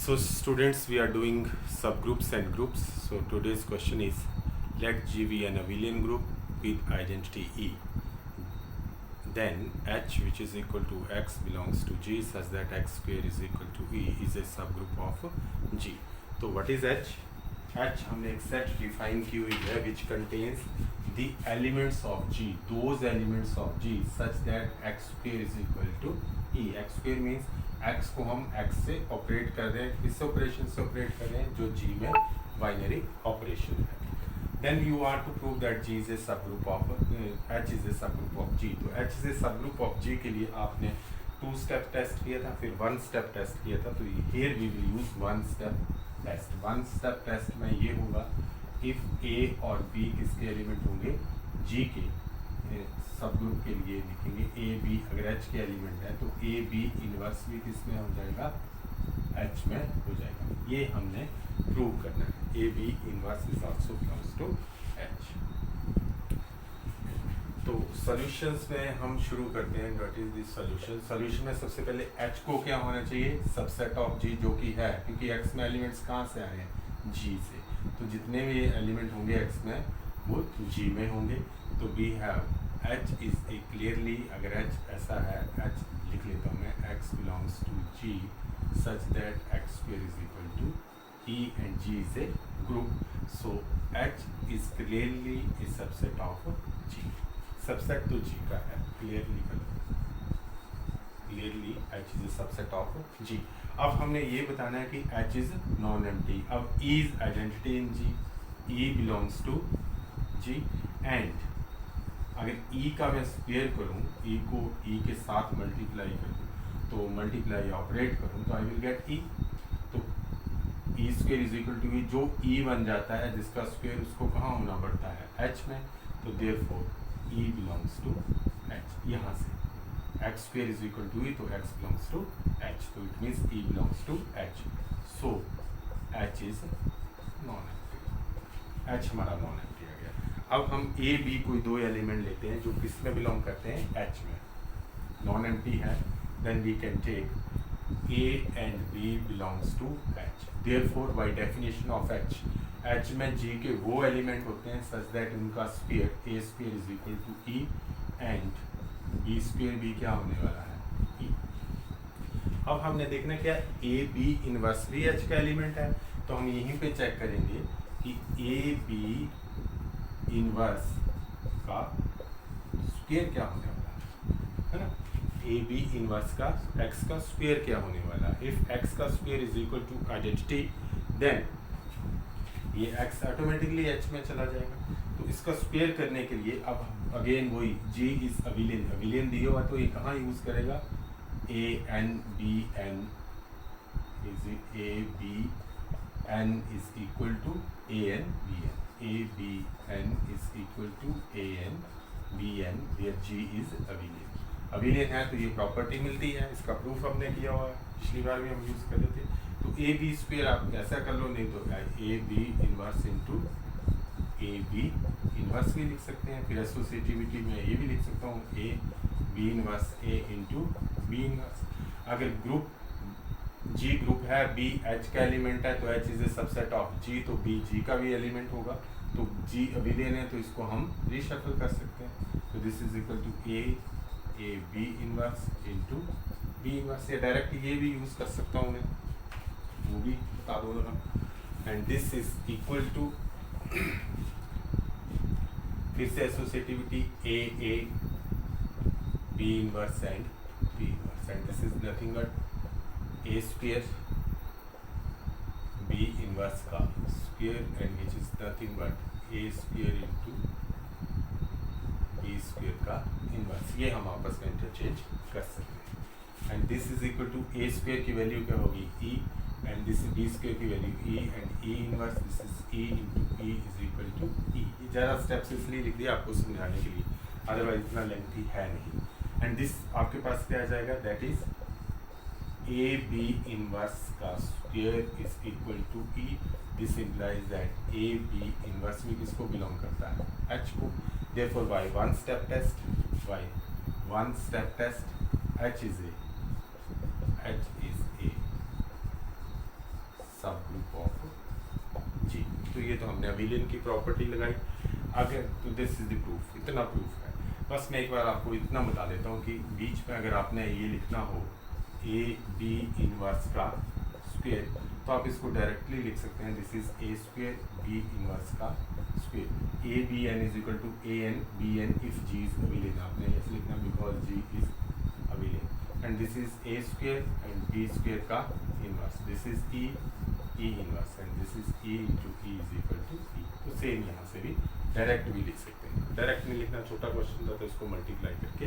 So students, we are doing subgroups and groups. So today's question is, let G be an abelian group with identity E. Then H, which is equal to X, belongs to G such that X square is equal to E is a subgroup of G. So what is H? H हमने एक set define की हुई है which contains the elements of G, those elements of G such that X square is equal to E. X square means X को हम X से operate कर रहे हैं, किस ऑपरेशन से ऑपरेट कर रहे हैं, जो G में बाइनरी ऑपरेशन है. Then you want to prove that G is a subgroup of H is a subgroup of G. तो H is a subgroup of G के लिए आपने 2-step टेस्ट किया था, फिर 1-step टेस्ट किया था. तो here we will use 1-step test. 1-step test में ये होगा if A और B किसके एलिमेंट होंगे, G के सबग्रुप के लिए लिखेंगे A B. अगर H के एलिमेंट है तो A B इनवर्स भी किस में हो जाएगा, H में हो जाएगा. ये हमने प्रूव करना है. A B inverse is also belongs to H. तो सॉल्यूशंस में हम शुरू करते हैं. What is this solution? Solution में सबसे पहले H को क्या होना चाहिए, सबसेट ऑफ G, जो कि है, क्योंकि X में एलिमेंट्स कहाँ से आ रहे हैं, G से. तो जितने भी एलिमेंट होंगे X में वो G में होंगे. तो we have H is a clearly, अगर H ऐसा है, H लिख लेता हूँ मैं, X belongs to G such that X square is equal to E and G is a group. So H is clearly a subset of G. Subset तो G का है, clearly H is a subset of G. अब हमने ये बताना है कि H is non-empty. अब E is identity in G. E belongs to G and अगर E का मैं स्क्वायर करूँ, E को E के साथ मल्टीप्लाई करूँ, तो मल्टीप्लाई ऑपरेट करूँ तो आई विल गेट E. तो E square is equal to E, जो E बन जाता है जिसका स्क्वायर उसको कहाँ होना पड़ता है, H में. तो therefore E belongs to H. यहाँ से X square is equal to E, तो X बिलोंग्स टू H. तो it means E belongs to H. So H is non empty. H हमारा नॉन एम्प्टी आ गया. अब हम A B कोई दो एलिमेंट लेते हैं जो किस में बिलोंग करते हैं, H में. नॉन एम्प्टी है, then we can take A and B belongs to H. Therefore, by definition of H, H में G के वो एलिमेंट होते हैं such that उनका square A square is equal to E and B square भी क्या होने वाला है, E. अब हमने देखना क्या, A B इनवर्स भी H का एलिमेंट है. तो हम यहीं पे चेक करेंगे कि A B इनवर्स का स्क्वायर क्या होने वाला है ना. ए बी इनवर्स का x का स्क्वायर क्या होने वाला है. इफ x का square is equal to identity, then ये x ऑटोमेटिकली h में चला जाएगा. तो इसका स्क्वायर करने के लिए अब अगेन वही G इज अबिलियन. अबिलियन दिया हुआ तो ये कहाँ यूज करेगा, A N B N is A B N is equal to A N B N. A B N is equal to A N B N where G is abelian. Abelian है तो ये property मिलती है. इसका proof हमने किया हुआ है, पिछली बार भी हम यूज़ कर रहे थे. तो ए बी स्क्वायर आप ऐसा कर लो, नहीं तो A B inverse into A B inverse भी लिख सकते हैं. फिर एसोसिएटिविटी में ये भी लिख सकता हूँ, A B inverse A into B inverse. अगर ग्रुप जी ग्रुप है, बी एच का एलिमेंट है, तो H is a subset of G, तो बी जी का भी एलिमेंट होगा. तो जी अबिलियन है तो इसको हम रीशफल कर सकते हैं. तो this is equal to A B inverse into B inverse. या डायरेक्ट ये भी यूज़ कर सकता हूँ मैं, वो भी बता दो ना. And this is equal to, फिर से associativity, A B inverse and B inverse. And this is nothing but A square B inverse का square and which is nothing but A square into B square का inverse. ये हम आपस में interchange कर सकते हैं. And this is equal to A square की वैल्यू क्या होगी, E, and this is B square की value E, and E inverse this is E into E is equal to E. ये ज़्यादा स्टेप्स इसलिए लिख दिया आपको समझाने के लिए, अदरवाइज इतना लेंथी है नहीं. एंड दिस आपके पास क्या आ जाएगा, that is A B inverse का square is equal to E. This implies that A B inverse भी किसको बिलोंग करता है, H को. Therefore, by one step test, H is a ये तो हमने अबिलियन की प्रॉपर्टी लगाई। अगर तो दिस इज द प्रूफ, इतना प्रूफ है। बस मैं एक बार आपको इतना बता देता हूँ कि बीच में अगर आपने ये लिखना हो ए बी इनवर्स का स्क्वायर, तो आप इसको डायरेक्टली लिख सकते हैं, this is A square B inverse का square. A B N is equal to A N B N if G is abelian, आपने ऐसे लिखना because G is abelian, and this is A square and B square का inverse, this is E inverse and this is E into E is equal to E. तो same यहाँ से भी direct भी लिख सकते हैं। डायरेक्ट नहीं लिखना, छोटा क्वेश्चन था तो इसको मल्टीप्लाई करके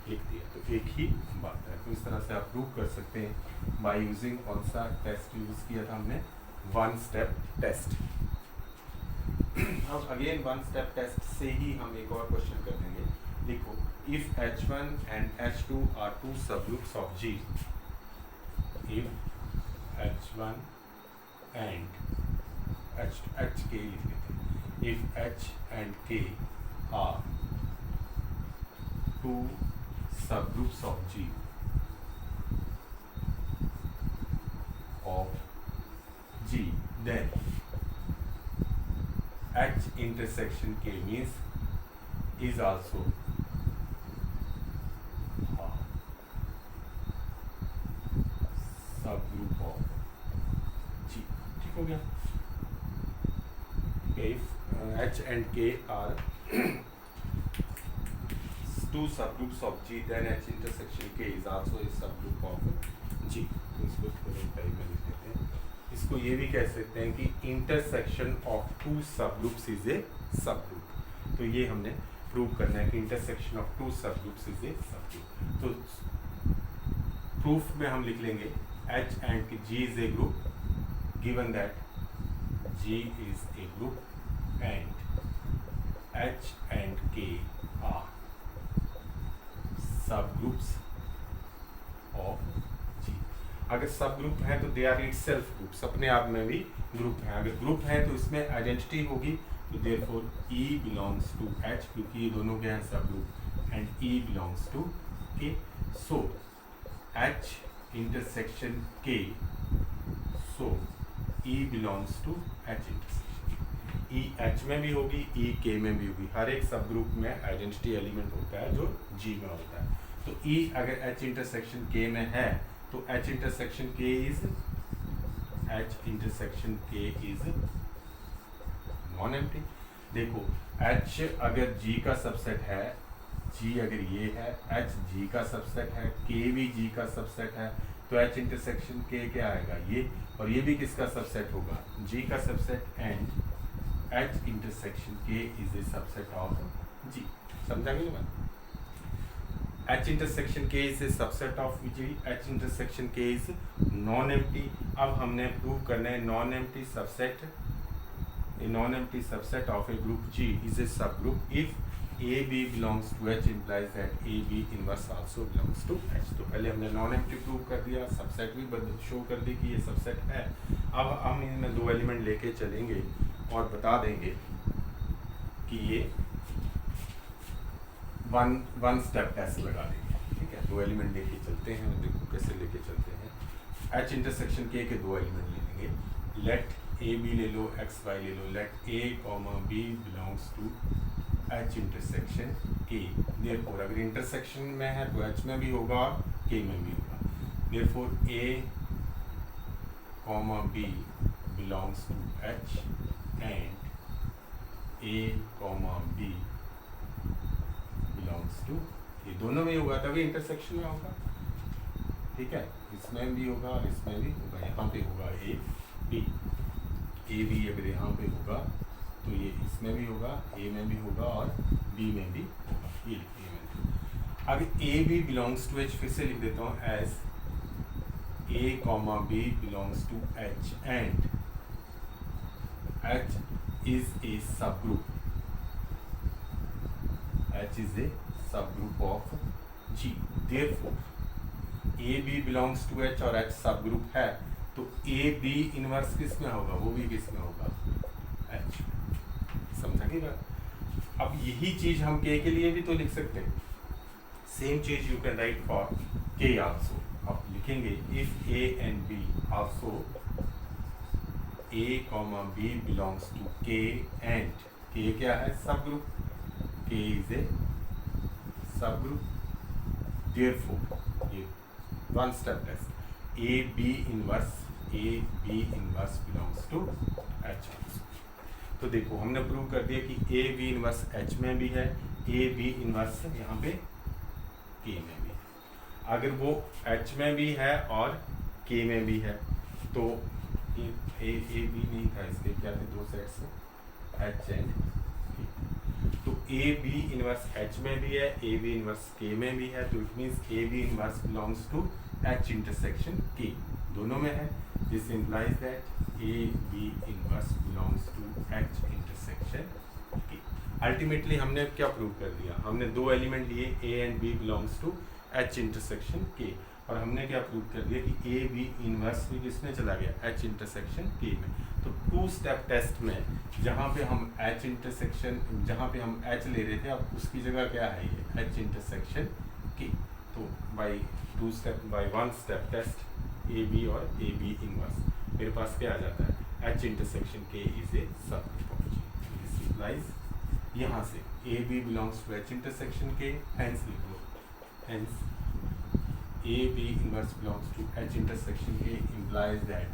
लिख दिया, तो एक ही बात है। तो इस तरह से आप प्रूव कर सकते हैं बाय यूजिंग कौन सा टेस्ट यूज किया था हमने, वन स्टेप टेस्ट। अब अगेन वन स्टेप टेस्ट से ही हम एक और क्वेश्चन कर देंगे। देखो, if H1 and H2 are two subgroups of G, if H1 and H लिख लेते हैं, if H and K are two subgroups of G then H intersection K means is also a subgroup of G। ठीक हो गया। If H and K are two subgroups of G, then H intersection K is also a subgroup of G। तो इसको थोड़े time में लिख देते हैं। इसको ये भी कह सकते हैं कि intersection of two subgroups is a subgroup. तो ये हमने प्रूव करना है कि intersection of two subgroups is a subgroup. तो प्रूफ में हम लिख लेंगे H and G is a group, given that G is a group and H and K are subgroups of G। अगर सब ग्रुप है तो दे आर इटसेल्फ ग्रुप्स, अपने आप में भी ग्रुप है। अगर ग्रुप है तो इसमें आइडेंटिटी होगी, तो therefore E belongs to H, क्योंकि ये दोनों के हैं subgroup, and E belongs to K। So H intersection K, so E belongs to H intersection. E H में भी होगी, E K में भी होगी। हर एक सब ग्रुप में आइडेंटिटी एलिमेंट होता है जो G में होता है। तो E अगर H इंटरसेक्शन K में है तो H intersection K is non-empty। देखो, H अगर G का सबसेट है, G अगर ये है, H G का सबसेट है, K भी G का सबसेट है, तो H intersection K क्या आएगा, ये, और ये भी किसका सबसेट होगा, G का subset, and H intersection K is a subset of G। समझा गया ना? H intersection K is a subset of G, H intersection K is non-empty। अब हमने प्रूव करना है non-empty subset, a non-empty subset of a group G is a subgroup if AB belongs to H implies that AB inverse also belongs to H। तो पहले हमने non-empty prove कर दिया, subset भी शो कर दी कि ये सबसेट है। अब हम इनमें दो एलिमेंट लेके चलेंगे और बता देंगे कि ये वन स्टेप टेस्ट लगा देंगे। ठीक है, दो एलिमेंट लेके चलते हैं, देखो कैसे लेके चलते हैं। H इंटरसेक्शन K के दो एलिमेंट ले लेंगे, लेट ए बी ले लो, एक्स वाई ले लो, let A comma B belongs to H intersection K। Therefore अगर इंटरसेक्शन में है तो H में भी होगा और K में भी होगा। Therefore A comma B belongs to H and A comma B belongs to, ये दोनों में होगा तभी इंटरसेक्शन में होगा। ठीक है, इसमें भी होगा और इसमें भी होगा। यहाँ पे होगा ए बी अगर यहाँ पे होगा तो ये इसमें भी होगा, ए में भी होगा और बी में भी होगा। ये लिखिए मैंने। अब A B belongs to H फिर से लिख देता हूँ as A comma B belongs to H and H is a subgroup, H is a subgroup of G। Therefore, AB belongs to H और H subgroup है, तो AB inverse किस में होगा, वो भी किस में होगा, H। समझा कि बात? अब यही चीज हम K के लिए भी तो लिख सकते हैं। सेम चीज you can write for K also. आप लिखेंगे if A and B also A, B belongs to K and K क्या है? Subgroup. K is a subgroup. Therefore ये one step test. A B inverse belongs to H. तो देखो हमने prove कर दिया कि A B इनवर्स H में भी है, A B इनवर्स यहाँ पे K में भी है. अगर वो H में भी है और K में भी है तो A B नहीं था, इसके क्या थे? दो सेट्स H एंड K. तो A B इनवर्स H में भी है, A B इनवर्स K में भी है, तो it means A B inverse belongs to H intersection K. दोनों में है. This implies that A B inverse belongs to H intersection K. Ultimately हमने क्या प्रूव कर दिया? हमने दो एलिमेंट लिए, A and B belongs to H intersection K, और हमने क्या प्रूव कर दिया कि A B इनवर्स भी किसमें चला गया? H इंटरसेक्शन K में. तो टू स्टेप टेस्ट में जहाँ पे हम H इंटरसेक्शन, जहाँ पे हम H ले रहे थे, अब उसकी जगह क्या है? ये H इंटरसेक्शन K. तो by one step test A B और A B इनवर्स मेरे पास क्या आ जाता है? H intersection K is a subgroup. This implies यहाँ से A B belongs to H intersection K, hence लिखो, hence A B inverse belongs to H intersection K implies that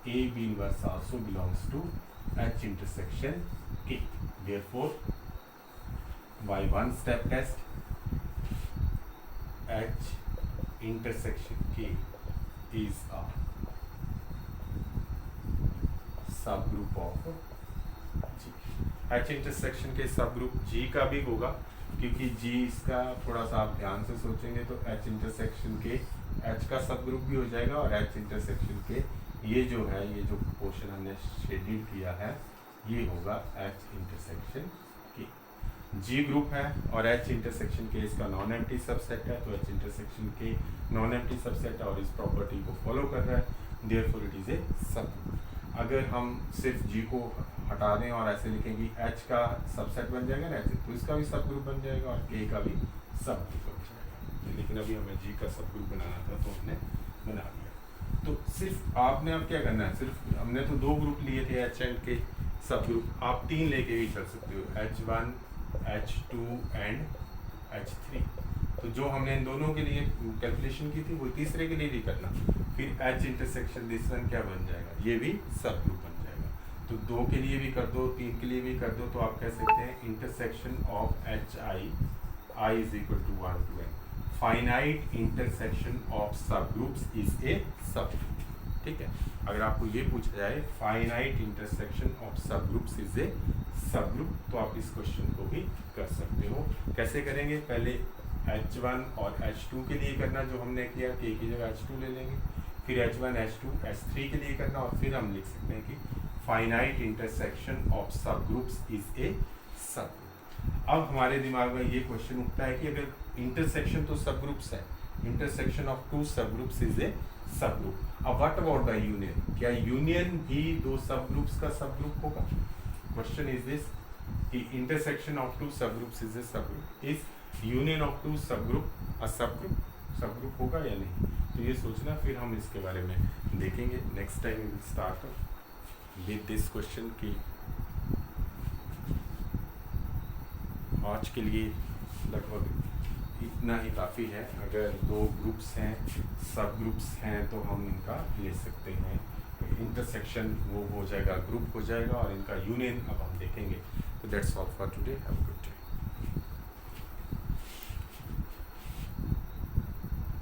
A B inverse also belongs to H intersection K. Therefore, by one step test, H intersection K is a subgroup of G. H intersection के subgroup G का भी होगा, क्योंकि G इसका थोड़ा सा आप ध्यान से सोचेंगे तो H इंटरसेक्शन के H का सब ग्रुप भी हो जाएगा, और H इंटरसेक्शन के ये जो पोर्शन हमने शेड्यूल किया है ये होगा H इंटरसेक्शन के. G ग्रुप है और H इंटरसेक्शन के इसका नॉन एम्प्टी सबसेट है, तो H इंटरसेक्शन के नॉन एम्प्टी सबसेट है और इस प्रॉपर्टी को फॉलो कर रहा है. देयरफॉर इट इज ए सब ग्रुप. अगर हम सिर्फ G को हटा दें और ऐसे लिखेंगे H का सबसेट बन जाएगा ना, तो इसका भी सब ग्रुप बन जाएगा और K का भी सब ग्रुप बन जाएगा. लेकिन अभी हमें G का सब ग्रुप बनाना था तो हमने बना दिया. तो सिर्फ आपने अब क्या करना है? सिर्फ हमने तो दो ग्रुप लिए थे H एंड K सब ग्रुप, आप तीन लेके भी चल सकते हो, H1 H2 एंड H3. तो जो हमने इन दोनों के लिए कैलकुलेशन की थी वो तीसरे के लिए भी करना. फिर H इंटरसेक्शन दिस वन क्या बन जाएगा? ये भी सब ग्रुप बन जाएगा. तो दो के लिए भी कर दो, तीन के लिए भी कर दो, तो आप कह सकते हैं intersection of I is equal to 1 to n. Finite intersection of subgroups is a subgroup. ठीक है. अगर आपको ये पूछा जाए finite intersection of subgroups is a subgroup, तो आप इस क्वेश्चन को भी कर सकते हो. कैसे करेंगे? पहले H1 और H2 के लिए करना जो हमने किया, K की जगह H2 ले लेंगे, फिर H1 H2 H3 के लिए करना, और फिर हम लिख सकते हैं कि finite intersection of subgroups is a subgroup. अब हमारे दिमाग में ये क्वेश्चन उठता है कि अगर इंटरसेक्शन तो सब ग्रुप्स है, intersection of two subgroups is a subgroup. अब व्हाट अबाउट द यूनियन? क्या यूनियन भी दो सब ग्रुप्स का सब ग्रुप होगा? क्वेश्चन इज दिस कि intersection of two subgroups is a subgroup. Is union of two subgroup a subgroup होगा या नहीं? तो ये सोचना, फिर हम इसके बारे में देखेंगे. Next time will start with this question की आज के लिए लगभग इतना ही काफ़ी है. अगर दो ग्रुप्स हैं, सब ग्रुप्स हैं, तो हम इनका ले सकते हैं. इंटरसेक्शन वो हो जाएगा, ग्रुप हो जाएगा, और इनका यूनियन अब हम देखेंगे. तो that's all for today. Have a good day.